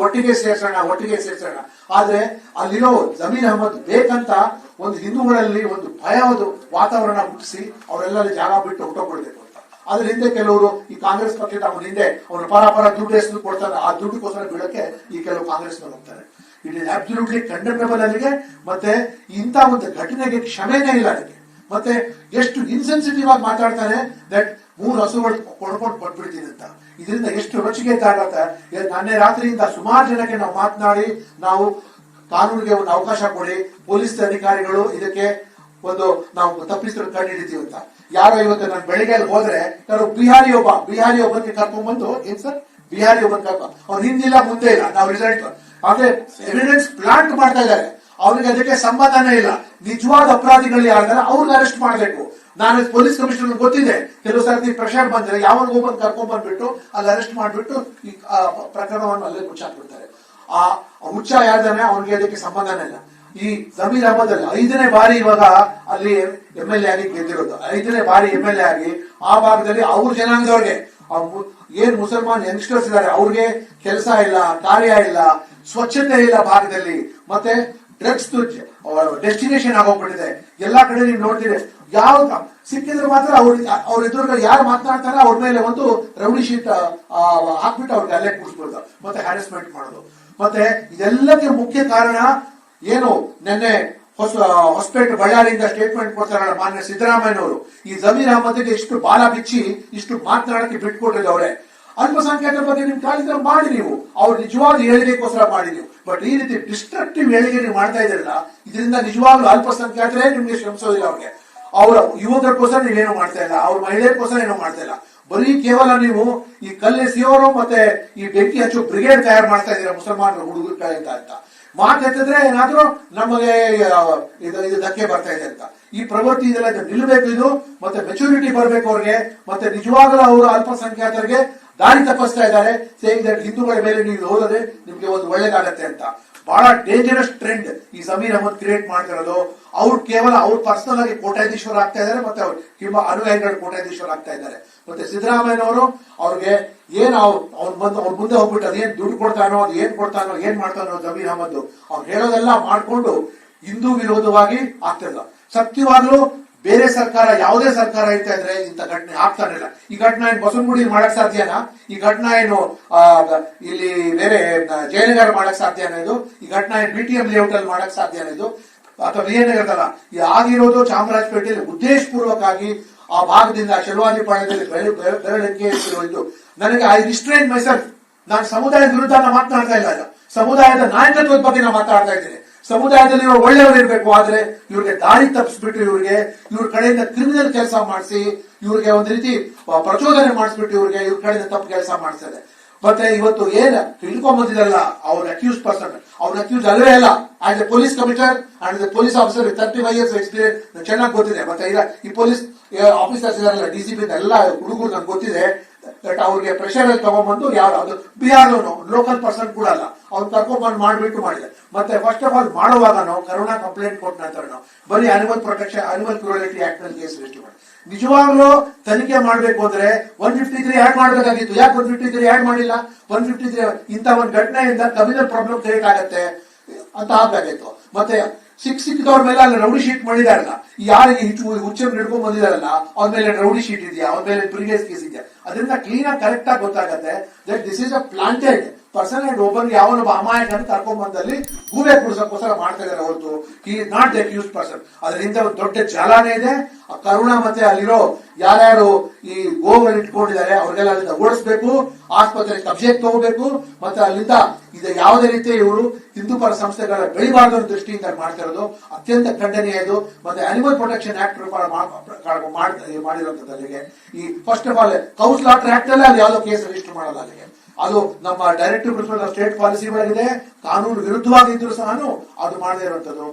ಒಟ್ಟಿಗೆ ಸೇರ್ಸೋಣ. ಆದ್ರೆ ಅಲ್ಲಿರೋ ಜಮೀರ್ ಅಹಮದ್ ಬೇಕಂತ ಒಂದು ಹಿಂದೂಗಳಲ್ಲಿ ಒಂದು ಭಯದ ವಾತಾವರಣ ಹುಟ್ಟಿಸಿ ಅವರೆಲ್ಲ ಜಾಗ ಬಿಟ್ಟು ಹೊಟ್ಟೋಗ್ಬಿಡ್ಬೇಕು ಅಂತ. ಅದ್ರ ಹಿಂದೆ ಕೆಲವರು ಈ ಕಾಂಗ್ರೆಸ್ ಪಕ್ಷದ ಅವನ ಹಿಂದೆ ಅವನ ಪರ ದುಡ್ಡು ಎಷ್ಟು ಕೊಡ್ತಾರೆ, ಆ ದುಡ್ಡುಗೋಸ್ಕರ ಬೀಳಕ್ಕೆ ಈ ಕೆಲವು ಕಾಂಗ್ರೆಸ್ನವ್ರು ಹೋಗ್ತಾರೆ. ಇಟ್ ಇಸ್ ಅಬ್ಸಲ್ಯೂಟ್ಲಿ ಕಂಡೆಮ್ನಬಲ್ ಅಲ್ಲಿಗೆ. ಮತ್ತೆ ಇಂಥ ಒಂದು ಘಟನೆಗೆ ಕ್ಷಮೆನೇ ಇಲ್ಲ ಅದಕ್ಕೆ. ಮತ್ತೆ ಎಷ್ಟು ಇನ್ಸೆನ್ಸಿಟಿವ್ ಆಗಿ ಮಾತಾಡ್ತಾನೆ, ದಟ್ 3 ಹಸುಗಳು ಕೊಡ್ಕೊಂಡು ಕೊಟ್ಬಿಡ್ತೀನಿ ಅಂತ. ಇದರಿಂದ ಎಷ್ಟು ರೊಚ್ಚಿಗೆ ಆಗತ್ತೆ. ನಾನೇ ರಾತ್ರಿಯಿಂದ ಸುಮಾರು ಜನಕ್ಕೆ ನಾವು ಮಾತನಾಡಿ, ನಾವು ಕಾನೂನಿಗೆ ಒಂದು ಅವಕಾಶ ಕೊಡಿ, ಪೊಲೀಸ್ ಅಧಿಕಾರಿಗಳು ಇದಕ್ಕೆ ಒಂದು ನಾವು ತಪ್ಪಿಸ್ತಾರೆ ಕಂಡು ಹಿಡಿತೀವಿ ಅಂತ. ಯಾರೋ ಇವತ್ತು ನಾನು ಬೆಳಿಗ್ಗೆ ಹೋದ್ರೆ ಯಾರು ಬಿಹಾರಿ ಒಬ್ಬನಿಗೆ ಕರ್ಕೊಂಡ್ಬಂದು ಏನ್ ಸರ್ ಬಿಹಾರಿ ಒಬ್ಬನ್ ಕರ್ಕೊಂಡು ಅವ್ರು ಹಿಂದಿಲ್ಲ ಮುಂದೆ ಇಲ್ಲ, ನಾವು ರಿಸಲ್ಟ್ ಆದ್ರೆ ಎವಿಡೆನ್ಸ್ ಪ್ಲಾಂಟ್ ಮಾಡ್ತಾ ಇದ್ದಾರೆ. ಅವ್ರಿಗೆ ಅದಕ್ಕೆ ಸಂಬಂಧನೇ ಇಲ್ಲ. ನಿಜವಾದ ಅಪರಾಧಿಗಳು ಯಾರಿದ್ದಾರೆ ಅವ್ರಿಗೆ ಅರೆಸ್ಟ್ ಮಾಡಬೇಕು. ನಾನು ಪೊಲೀಸ್ ಕಮಿಷನರ್ ಗೊತ್ತಿದೆ, ಕೆಲವು ಸರ್ತಿ ಪ್ರೆಷರ್ ಬಂದ್ರೆ ಯಾವಾಗ ಒಬ್ಬನ್ ಕರ್ಕೊಂಡ್ ಬಂದ್ಬಿಟ್ಟು ಅಲ್ಲಿ ಅರೆಸ್ಟ್ ಮಾಡ್ಬಿಟ್ಟು ಈ ಪ್ರಕರಣವನ್ನು ಅಲ್ಲೇ ಮುಚ್ಚಾಕ್ಬಿಡ್ತಾರೆ. ಆ ಮುಚ್ಚ ಯಾರ್ದಾನೆ ಅವ್ರಿಗೆ ಅದಕ್ಕೆ ಸಂಬಂಧನೇ ಇಲ್ಲ. ಈ ಜಮೀರ್ ಅಹಮದ್ ಅಲ್ಲಿ 5ನೇ ಬಾರಿ ಇವಾಗ ಅಲ್ಲಿ MLA ಆಗಿ ಗೆದ್ದಿರೋದು, 5ನೇ ಬಾರಿ MLA ಆಗಿ ಆ ಭಾಗದಲ್ಲಿ ಅವ್ರ ಜನಾಂಗದವ್ರಿಗೆ ಏನ್ ಮುಸಲ್ಮಾನ್ ಯಂಗ್ಸ್ಟರ್ಸ್ ಇದಾರೆ ಅವ್ರಿಗೆ ಕೆಲಸ ಇಲ್ಲ, ಕಾರ್ಯ ಇಲ್ಲ, ಸ್ವಚ್ಛತೆ ಇಲ್ಲ ಭಾಗದಲ್ಲಿ. ಮತ್ತೆ ಡ್ರಗ್ಸ್ ಡೆಸ್ಟಿನೇಷನ್ ಆಗೋಗ್ಬಿಟ್ಟಿದೆ. ಎಲ್ಲಾ ಕಡೆ ನೀವು ನೋಡ್ತೀರಿ, ಯಾವ ಸಿಕ್ಕಿದ್ರೆ ಮಾತ್ರ ಅವ್ರ ಎದುರುಗಳು ಯಾರು ಮಾತನಾಡ್ತಾರೆ ಅವ್ರ ಮೇಲೆ ಒಂದು ರೌಡಿ ಶೀಟ್ ಹಾಕ್ಬಿಟ್ಟು ಅವ್ರಿಗೆ ಅಲ್ಲೇ ಕೂರಿಸ್ಬಿಡೋದು, ಮತ್ತೆ ಹ್ಯಾರಸ್ಮೆಂಟ್ ಮಾಡೋದು. ಮತ್ತೆ ಇದೆಲ್ಲಕ್ಕೆ ಮುಖ್ಯ ಕಾರಣ ಏನು, ನಿನ್ನೆ ಹೊಸಪೇಟೆ ಬಳ್ಳಾರಿಯಿಂದ ಸ್ಟೇಟ್ಮೆಂಟ್ ಕೊಡ್ತಾರಲ್ಲ ಮಾನ್ಯ ಸಿದ್ದರಾಮಯ್ಯನವರು, ಈ ಜಮೀರ್ ಅಹಮದ್ಗೆ ಇಷ್ಟು ಬಾಲ ಬಿಚ್ಚಿ ಇಷ್ಟು ಮಾತನಾಡಕ್ಕೆ ಬಿಟ್ಕೊಟ್ಟಿದ್ದವ್ರೆ. ಅಲ್ಪಸಂಖ್ಯಾತರ ಬಗ್ಗೆ ನಿಮ್ ಕಾಲಿದ್ರೆ ಮಾಡಿ, ನೀವು ಅವ್ರು ನಿಜವಾದ ಹೇಳಿಕೆಗೋಸ್ಕರ ಮಾಡಿ ನೀವು. ಬಟ್ ಈ ರೀತಿ ಡಿಸ್ಟ್ರಕ್ಟಿವ್ ಹೇಳಿಕೆ ನೀವು ಮಾಡ್ತಾ ಇದ್ರಲ್ಲ, ಇದರಿಂದ ನಿಜವಾಗ್ಲೂ ಅಲ್ಪಸಂಖ್ಯಾತರೇ ನಿಮ್ಗೆ ಶ್ರಮಿಸೋದಿಲ್ಲ. ಅವ್ರಿಗೆ ಅವರ ಯುವಕರಿಗೋಸ್ಕರ ನೀವೇನು ಮಾಡ್ತಾ ಇಲ್ಲ, ಅವ್ರ ಮಹಿಳೆಯರಿಗೋಸ್ಕರ ಏನೋ ಮಾಡ್ತಾ ಇಲ್ಲ. ಬರೀ ಕೇವಲ ನೀವು ಈ ಕಲ್ಲೆಸೆಯೋರು ಮತ್ತೆ ಈ ಬೆಂಕಿ ಹಚ್ಚೋ ಬ್ರಿಗೇಡ್ ತಯಾರು ಮಾಡ್ತಾ ಇದ್ದೀರಾ ಮುಸಲ್ಮಾನರ ಹುಡುಗರ ಕಡೆಯಿಂದ ಅಂತ ಮಾತೆತ್ತಿದ್ರೆ ಏನಾದ್ರೂ ನಮಗೆ ಇದು ಧಕ್ಕೆ ಬರ್ತಾ ಇದೆ ಅಂತ. ಈ ಪ್ರವೃತ್ತಿ ಇದೆಲ್ಲ ನಿಲ್ಲಬೇಕು. ಇದು ಮತ್ತೆ ಮೆಚುರಿಟಿ ಬರ್ಬೇಕು ಅವ್ರಿಗೆ. ಮತ್ತೆ ನಿಜವಾಗಲೂ ಅವರು ಅಲ್ಪಸಂಖ್ಯಾತರಿಗೆ ದಾರಿ ತಪ್ಪಿಸ್ತಾ ಇದ್ದಾರೆ. ಸೇಯಿಂಗ್ ದಟ್ ಹಿಂದೂಗಳ ಮೇಲೆ ನೀವು ಹೋದರೆ ನಿಮ್ಗೆ ಒಂದು ಒಳ್ಳೇದಾಗತ್ತೆ ಅಂತ. ಬಹಳ ಡೇಂಜರಸ್ ಟ್ರೆಂಡ್ ಈ ಜಮೀರ್ ಅಹಮದ್ ಕ್ರಿಯೇಟ್ ಮಾಡ್ತಿರೋದು. ಅವ್ರು ಕೇವಲ ಅವ್ರು ಪರ್ಸನಲ್ ಆಗಿ ಕೋಟ್ಯಾಧೀಶ್ವರ ಆಗ್ತಾ ಇದ್ದಾರೆ, ಮತ್ತೆ ಅವ್ರು ತುಂಬಾ ಅನುಯಾಯಿಗಳು ಕೋಟ್ಯಾಧೀಶ್ವರ ಆಗ್ತಾ ಇದ್ದಾರೆ. ಮತ್ತೆ ಸಿದ್ದರಾಮಯ್ಯನವರು ಅವ್ರಿಗೆ ಏನ್ ಅವ್ರ ಮುಂದೆ ಹೋಗ್ಬಿಟ್ಟು ಅದೇನ್ ದುಡ್ಡು ಕೊಡ್ತಾನೋ, ಅದು ಏನ್ ಕೊಡ್ತಾನೋ, ಏನ್ ಮಾಡ್ತಾನೋ ಜಮೀರ್ ಅಹಮದ್ ಅವ್ರು ಹೇಳೋದೆಲ್ಲ ಮಾಡ್ಕೊಂಡು ಹಿಂದೂ ವಿರೋಧವಾಗಿ ಆಗ್ತಿಲ್ಲ. ಸತ್ಯವಾಗ್ಲೂ ಬೇರೆ ಸರ್ಕಾರ, ಯಾವುದೇ ಸರ್ಕಾರ ಇರ್ತಾ ಇದ್ರೆ ಇಂಥ ಘಟನೆ ಆಗ್ತಾನಿಲ್ಲ. ಈ ಘಟನೆ ಏನು ಬಸವನಗುಡಿ ಮಾಡಕ್ ಸಾಧ್ಯನಾ? ಈ ಘಟನೆ ಏನು ಇಲ್ಲಿ ಬೇರೆ ಜಯನಗರ ಮಾಡಕ್ ಸಾಧ್ಯನಾ? ಇದು ಈ ಘಟನೆ ಏನು BTM ಲೇಔಟ್ ಅಲ್ಲಿ ಮಾಡಕ್ ಸಾಧ್ಯನಾ? ಇದು ಅಥವಾ ವಿಜಯನಗರದಲ್ಲ, ಆಗಿರೋದು ಚಾಮರಾಜಪೇಟೆಯಲ್ಲಿ ಉದ್ದೇಶಪೂರ್ವಕವಾಗಿ ಆ ಭಾಗದಿಂದ ಶೆಲ್ವಾದಿ ಪಾಳ್ಯದಲ್ಲಿ ಬೆರಳಿಕೆ ಇದ್ದು ನನಗೆ ಐ ರಿಸ್ಟ್ರೈನ್ ಮೈಸೆಲ್ಫ್. ನಾನು ಸಮುದಾಯದ ವಿರುದ್ಧ ಮಾತನಾಡ್ತಾ ಇಲ್ಲ, ಸಮುದಾಯದ ನಾಯಕತ್ವದ ಬಗ್ಗೆ ನಾನು ಮಾತಾಡ್ತಾ ಇದ್ದೀನಿ. ಸಮುದಾಯದಲ್ಲಿ ಒಳ್ಳೆಯವರು ಇರಬೇಕು, ಆದ್ರೆ ಇವ್ರಿಗೆ ದಾರಿ ತಪ್ಪಿಸ್ಬಿಟ್ಟು ಇವ್ರ ಕಡೆಯಿಂದ ಕ್ರಿಮಿನಲ್ ಕೆಲಸ ಮಾಡಿಸಿ ಇವ್ರಿಗೆ ಒಂದು ರೀತಿ ಪ್ರಚೋದನೆ ಮಾಡಿಸ್ಬಿಟ್ಟು ಇವ್ರ ಕಡೆಯಿಂದ ತಪ್ಪು ಕೆಲಸ ಮಾಡಿಸ್ತದೆ. ಮತ್ತೆ ಇವತ್ತು ಏನ್ ತಿಳ್ಕೊಂಬಂದಿದಲ್ಲ ಅವ್ರ ಅಕ್ಯೂಸ್ ಪರ್ಸನ್, ಅವ್ರ ಅಕ್ಯೂಸ್ ಅಲ್ಲವೇ ಅಲ್ಲ. As A police commissioner and police officer 35 years experience ಚೆನ್ನಾಗಿ ಗೊತ್ತಿದೆ. ಮತ್ತೆ ಈ ಪೊಲೀಸ್ ಆಫೀಸರ್ಸ್ ಇದಾರಲ್ಲ, DCP ಎಲ್ಲ ಹುಡುಗರು ನನ್ಗೆ ಗೊತ್ತಿದೆ. ಬಟ್ ಅವ್ರಿಗೆ ಪ್ರೆಷರ್ ಅಲ್ಲಿ ತಗೊಂಡ್ಬಂದು ಯಾವ್ದು ಬಿಹಾರನು ಲೋಕಲ್ ಪರ್ಸನ್ ಕೂಡ ಅಲ್ಲ, ಅವ್ರು ಕರ್ಕೊಂಡ್ಬಂದು ಮಾಡ್ಬಿಟ್ಟು ಮಾಡಿದೆ. ಮತ್ತೆ ಫಸ್ಟ್ ಆಫ್ ಆಲ್ ಮಾಡುವಾಗ ನಾವು ಕರೋನಾ ಕಂಪ್ಲೇಂಟ್ ಕೊಟ್ಟ ನಂತರ ನಾವು ಬರೀ ಅನಿಮಲ್ ಕ್ರೂರಲಿಟಿ ಆಕ್ಟ್ ನಲ್ಲಿ ಕೇಸ್ ರಿಜಿಸ್ಟರ್ ಮಾಡಿ. ನಿಜವಾಗ್ಲೂ ತನಿಖೆ ಮಾಡ್ಬೇಕು ಅಂದ್ರೆ 153 ಆಡ್ ಮಾಡಬೇಕಾಗಿತ್ತು. ಯಾಕೆ 153 ಆಡ್ ಮಾಡಿಲ್ಲ? 153 ಇಂತ ಒಂದು ಘಟನೆಯಿಂದ ಕಮ್ಯುನಲ್ ಪ್ರಾಬ್ಲಮ್ ಕ್ರಿಯೇಟ್ ಆಗತ್ತೆ ಅಂತ ಆಗ್ಬೇಕಾಗಿತ್ತು. ಮತ್ತೆ ಸಿಕ್ಕಿದವ್ರ ಮೇಲೆ ಅಲ್ಲಿ ರೌಡಿ ಶೀಟ್ ಮಾಡಿದಾರಲ್ಲ, ಯಾರಿಗೆ ಹುಚ್ಚನ್ನು ಹಿಡ್ಕೊಂಡ್ ಬಂದಿದಾರಲ್ಲ ಅವ್ರ ಮೇಲೆ ರೌಡಿ ಶೀಟ್ ಇದೆಯಾ, ಅವ್ರ ಮೇಲೆ ಪ್ರೀವಿಯಸ್ ಕೇಸ್ ಇದೆಯಾ, ಅದರಿಂದ ಕ್ಲೀನ್ ಆಗಿ ಕರೆಕ್ಟ್ ಆಗಿ ಗೊತ್ತಾಗತ್ತೆ that this is a planted person and ಒಬ್ಬನಿಗೆ ಯಾವನೊಬ್ಬ ಅಮಾಯಕನ್ನು ಕರ್ಕೊಂಡ್ ಬಂದಲ್ಲಿ ಗೂಬೆ ಕುಡಿಸೋಕ್ಕೋಸ್ಕರ ಮಾಡ್ತಾ ಇದಾರೆ ಹೊರತು he is not the accused person. ಅದರಿಂದ ಒಂದು ದೊಡ್ಡ ಜಾಲಾನೇ ಇದೆ. ಆ ಕರುಣಾ ಮತ್ತೆ ಅಲ್ಲಿರೋ ಯಾರ್ಯಾರು ಈ ಗೋವನ್ನು ಇಟ್ಕೊಂಡಿದ್ದಾರೆ ಅವ್ರಿಗೆಲ್ಲ ಅಲ್ಲಿಂದ ಓಡಿಸ್ಬೇಕು, ಆಸ್ಪತ್ರೆ ಕಬ್ಜೆಗೆ ತಗೋಬೇಕು. ಮತ್ತೆ ಅಲ್ಲಿಂದ ಇದು ಯಾವುದೇ ರೀತಿ ಇವರು ಹಿಂದೂ ಪರ ಸಂಸ್ಥೆಗಳ ಬೆಳಿಬಾರ್ದು ದೃಷ್ಟಿಯಿಂದ ಮಾಡ್ತಿರೋದು ಅತ್ಯಂತ ಖಂಡನೀಯ. ಇದು ಮತ್ತೆ ಅನಿಮಲ್ ಪ್ರೊಟೆಕ್ಷನ್ ಆಕ್ಟ್ ಮಾಡಿರೋಂಥದ್ದಲ್ಲಿಗೆ ಈ first of all cow slaughter act ಅಲ್ಲೇ ಅದು ಯಾವುದೋ ಕೇಸ್ ರಿಜಿಸ್ಟರ್ ಮಾಡಲ್ಲ. ಅಲ್ಲಿಗೆ ಅದು ನಮ್ಮ directive principle of state policy ಒಳಗಿದೆ, ಕಾನೂನು ವಿರುದ್ಧವಾಗಿದ್ದರೂ ಸಹ ಅದು ಮಾಡದೇ ಇರುವಂತದ್ದು.